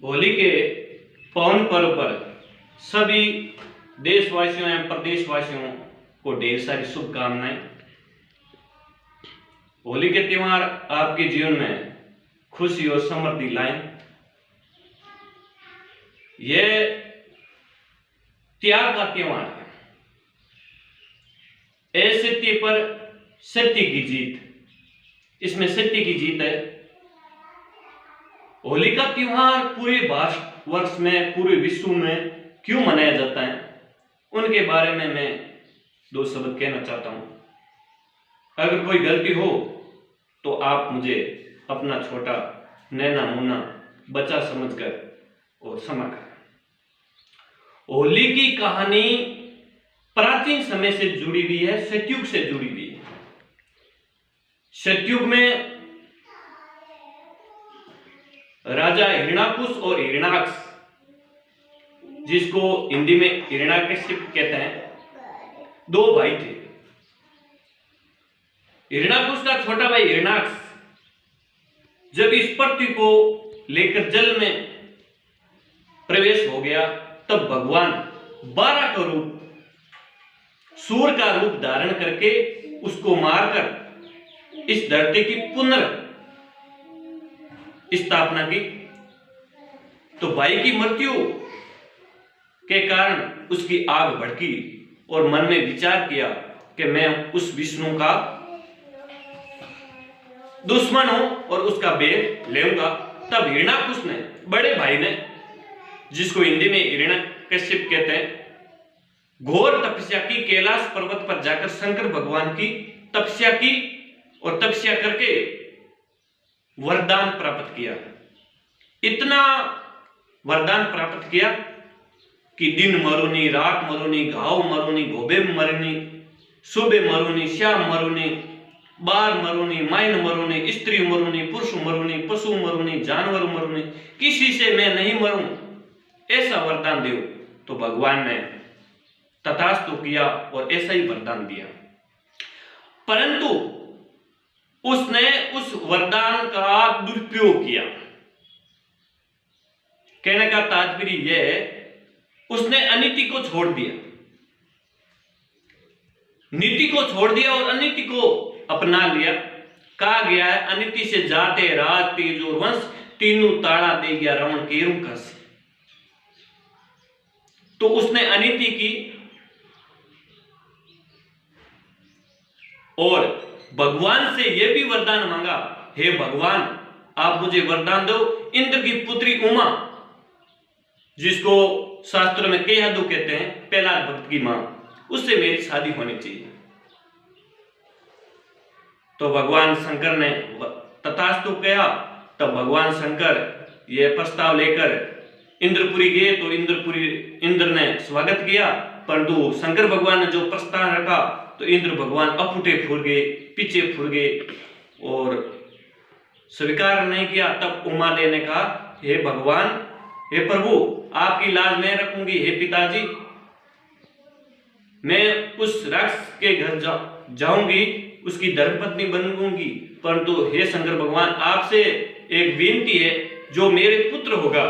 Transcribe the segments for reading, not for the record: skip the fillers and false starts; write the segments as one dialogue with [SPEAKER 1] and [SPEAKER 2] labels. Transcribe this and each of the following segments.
[SPEAKER 1] होली के पावन पर्व पर सभी देशवासियों एवं प्रदेशवासियों को ढेर सारी शुभकामनाएं। होली के त्योहार आपके जीवन में खुशी और समृद्धि लाएं। यह त्याग का त्योहार है। असत्य पर सत्य की जीत, इसमें सत्य की जीत है। होली का त्योहार पूरे वर्ष में, पूरे विश्व में क्यों मनाया जाता है, उनके बारे में मैं दो शब्द कहना चाहता हूं। अगर कोई गलती हो तो आप मुझे अपना छोटा नैना मुन्ना बच्चा समझकर और क्षमा करें। होली की कहानी प्राचीन समय से जुड़ी हुई है, सतयुग से जुड़ी हुई है। सतयुग में राजा हिरण्याकुश और हिरण्याक्ष, जिसको हिंदी में हिरण्यकश्यप कहते हैं, दो भाई थे। हिरण्याकुश का छोटा भाई हिरण्याक्ष जब इस पृथ्वी को लेकर जल में प्रवेश हो गया, तब भगवान 12 का रूप, सूर का रूप धारण करके उसको मारकर इस धरती की स्थापना की। तो भाई की मृत्यु के कारण उसकी आग भड़की और मन में विचार किया कि मैं उस विष्णु का दुश्मन हूं और उसका बेर लेऊंगा। तब हिरण्याकुश ने, बड़े भाई ने, जिसको हिंदी में हिरण्यकश्यप कहते हैं, घोर तपस्या की। कैलाश पर्वत पर जाकर शंकर भगवान की तपस्या की और तपस्या करके वरदान प्राप्त किया। इतना वरदान प्राप्त किया कि दिन मरुनी, रात मरुनी, घाव मरुनी, गोबे मरुनी, सुबह मरुनी, श्याम मरुनी, बार मरुनी, माइन मरुनी, स्त्री मरुनी, पुरुष मरुनी, पशु मरुनी, जानवर मरुनी, किसी से मैं नहीं मरूं, ऐसा वरदान दो। तो भगवान ने तथास्तु किया और ऐसा ही वरदान दिया। परंतु उसने उस वरदान का दुरुपयोग किया। कहने का तात्पर्य यह है, उसने अनीति को छोड़ दिया, नीति को छोड़ दिया और अनीति को अपना लिया। कहा गया है, अनीति से जाते राज तेज और वंश, तीनों ताड़ा दे गया रावण केरू कस। तो उसने अनीति की और भगवान से यह भी वरदान मांगा, हे भगवान आप मुझे वरदान दो, इंद्र की पुत्री उमा, जिसको शास्त्र में केहदू कहते हैं, प्रहलाद भक्त की मां, उससे मेरी शादी होनी चाहिए। तो भगवान शंकर ने तथास्तु कहा। तब भगवान शंकर यह प्रस्ताव लेकर इंद्रपुरी गए। तो इंद्र ने स्वागत किया, परंतु शंकर भगवान ने जो प्रस्ताव रखा तो इंद्र भगवान अपुटे फुर गए, पीछे फुर गए और स्वीकार नहीं किया। तब उमा देवी ने कहा, हे भगवान, हे प्रभु, आपकी लाज मैं रखूंगी। हे पिताजी, मैं उस राक्षस के घर जाऊंगी, उसकी धर्मपत्नी बनूंगी। परंतु हे शंकर भगवान, आपसे एक विनती है, जो मेरे पुत्र होगा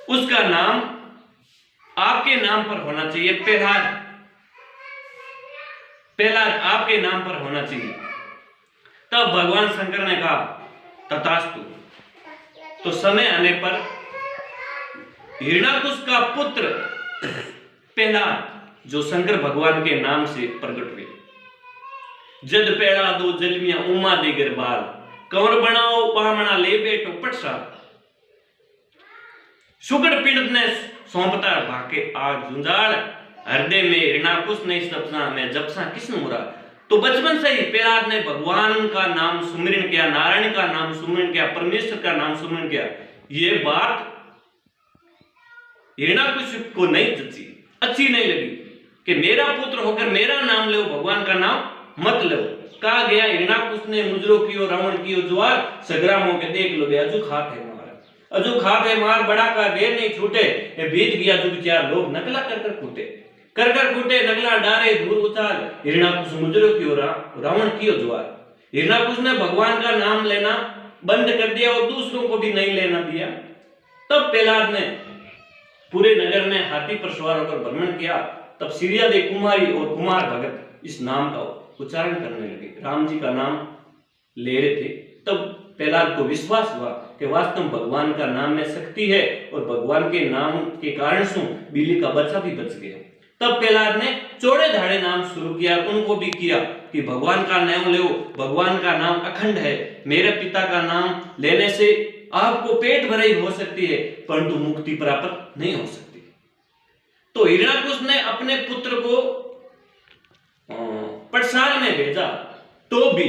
[SPEAKER 1] उसका नाम आपके नाम पर होना चाहिए, प्रहलाद आपके नाम पर होना चाहिए। तब भगवान शंकर ने कहा, तथास्तु। तो समय आने पर हिरण्याकुश का पुत्र प्रहलाद, जो शंकर भगवान के नाम से प्रकट हुए, जद पैड़ा दो जलमिया उमा दे गिरबाल, कंवर बनाओ पामना ले बेटो पटसा, शुक्र पीड़ित ने सौंपता भाके आग झुंझाड़, हृदय में हिरण्याकुश ने सपना में जपसा किस्म मुरा। तो बचपन से ही प्रहलाद ने भगवान का नाम सुमिरन किया, नारायण का नाम सुमिरन किया, परमेश्वर का नाम सुमिरन किया। ये बात हिरण्याकुश को नहीं जची, अच्छी नहीं लगी कि मेरा पुत्र होकर मेरा नाम लो, भगवान का नाम मत लो। कहा गया, हिरण्याकुश ने मुजरो कियो रावण कियो ज्वार, सग्रामों के देख लो बे अजू खात है मार, अजू खात है मार, बड़ा का घेर नहीं छूटे, बीत गया जुग चार, लोग नकला कर कर कूटे, नगला डारे धूल उतार, हिरण्याकुश मुजरो कियो रावण कियो ज्वार। हिरण्याकुश ने भगवान का नाम लेना बंद कर दिया और दूसरों को भी नहीं लेना दिया। तब प्रहलाद ने पूरे नगर में हाथी पर सवार होकर भ्रमण किया। तब सीरिया देव कुमारी और कुमार भगत इस नाम का उच्चारण करने लगे, राम जी का नाम ले रहे थे। तब प्रहलाद को विश्वास हुआ कि वास्तव में भगवान का नाम में शक्ति है और भगवान के नाम के कारण से बिल्ली का बच्चा भी बच गया। तब प्रहलाद ने चौड़े धाड़े नाम शुरू किया, उनको भी किया कि भगवान का नाम लो, भगवान का नाम अखंड है, मेरे पिता का नाम लेने से आपको पेट भराई हो सकती है परंतु मुक्ति प्राप्त नहीं हो सकती। तो हिरण्याकुश ने अपने पुत्र को पाठशाला में भेजा, तो भी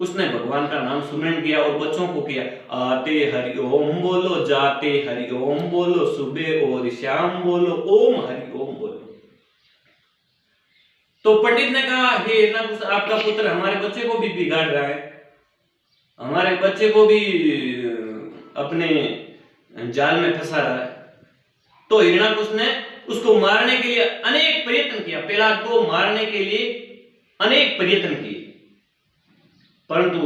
[SPEAKER 1] उसने भगवान का नाम सुमरण किया और बच्चों को किया, आते हरि ओम बोलो, जाते हरि ओम बोलो, सुबह और शाम बोलो, ओम हरि ओम बोलो। तो पंडित ने कहा, हे हिरण्याकुश, आपका पुत्र हमारे बच्चे को भी बिगाड़ रहा है, हमारे बच्चे को भी अपने जाल में फंसा रहा है। तो हिरण्याकुश ने उसको मारने के लिए अनेक प्रयत्न किया, प्रहलाद को मारने के लिए अनेक प्रयत्न किए, परंतु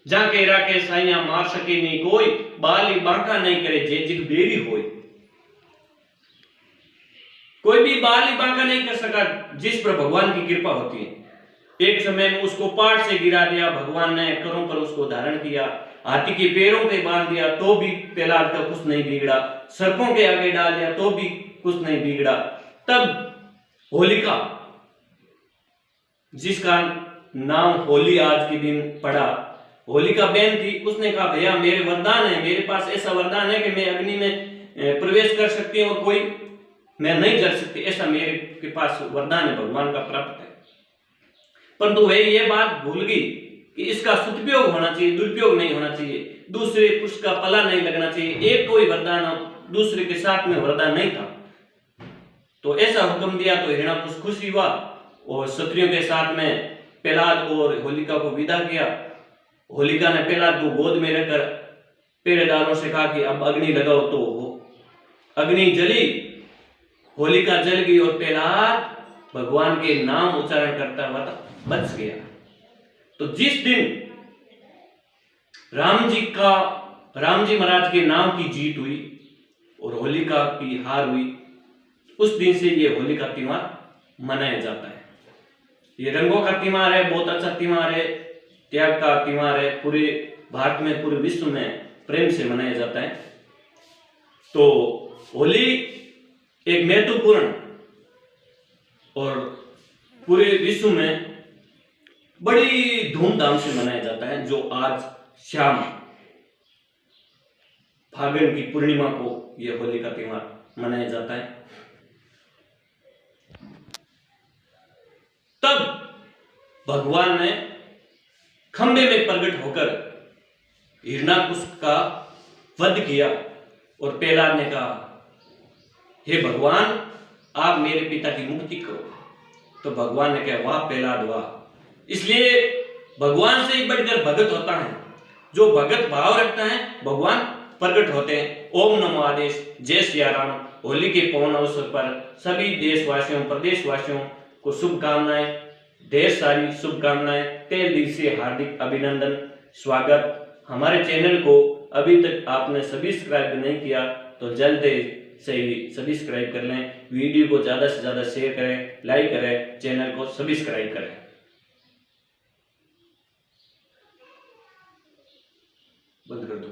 [SPEAKER 1] जाके राके साइया मार सके नहीं कोई, बाली बांका नहीं करे जे जिग बेरी होई। कोई भी बाली बांका नहीं कर सका जिस पर भगवान की कृपा होती है। एक समय में उसको पाट से गिरा दिया, भगवान ने करों पर उसको धारण किया, हाथी के पैरों पे बांध दिया तो भी प्रहलाद का कुछ नहीं बिगड़ा, सर्पों के आगे डाल दिया तो भी कुछ नहीं बिगड़ा। तब होलिका, जिसका नाम होली आज के दिन पड़ा, होलिका बहन थी, उसने कहा भैया मेरे वरदान है, मेरे पास ऐसा वरदान है कि मैं अग्नि में प्रवेश कर सकती हूँ और कोई मैं नहीं जल सकती, ऐसा मेरे के पास वरदान है, भगवान का प्राप्त है। परंतु वह ये बात भूल गई कि इसका सदुपयोग होना चाहिए, दुरुपयोग नहीं होना चाहिए, दूसरे पुरुष का पला नहीं लगना चाहिए। एक कोई वरदान दूसरे के साथ में वरदान नहीं था, तो ऐसा हुक्म दिया। तो हिरण्याकुश खुश हुआ और क्षत्रियों के साथ में प्रहलाद और होलिका को विदा किया। होलिका ने प्रहलाद को गोद में रखकर पहरेदारों से कहा कि अब अग्नि लगाओ, तो अग्नि जली, होलिका जल गई और प्रहलाद भगवान के नाम उच्चारण करता हुआ बच गया। तो जिस दिन राम जी महाराज के नाम की जीत हुई और होलिका की हार हुई, उस दिन से ये होली का त्योहार मनाया जाता है। ये रंगों का त्योहार है, बहुत अच्छा त्योहार है, त्याग का त्योहार है, पूरे भारत में, पूरे विश्व में प्रेम से मनाया जाता है। तो होली एक महत्वपूर्ण और पूरे विश्व में बड़ी धूमधाम से मनाया जाता है, जो आज शाम फागुन की पूर्णिमा को यह होली का त्योहार मनाया जाता है। तब भगवान ने खंबे में प्रकट होकर हिरण्याकुश का वध किया और प्रहलाद ने कहा, हे भगवान आप मेरे पिता की मुक्ति करो। तो भगवान ने कहा, वाह प्रहलाद वाह। इसलिए भगवान से ही बढ़कर भगत होता है, जो भगत भाव रखता है भगवान प्रकट होते हैं। ओम नमो आदेश, जय सिया राम। होली के पावन अवसर पर सभी देशवासियों, प्रदेशवासियों को शुभकामनाएं, ढेर सारी शुभकामनाएं, तहे दिल से हार्दिक अभिनंदन, स्वागत। हमारे चैनल को अभी तक आपने सब्सक्राइब नहीं किया तो जल्द से ही सब्सक्राइब कर लें, वीडियो को ज्यादा से ज्यादा शेयर करें, लाइक करें, चैनल को सब्सक्राइब करें। बंद कर दो।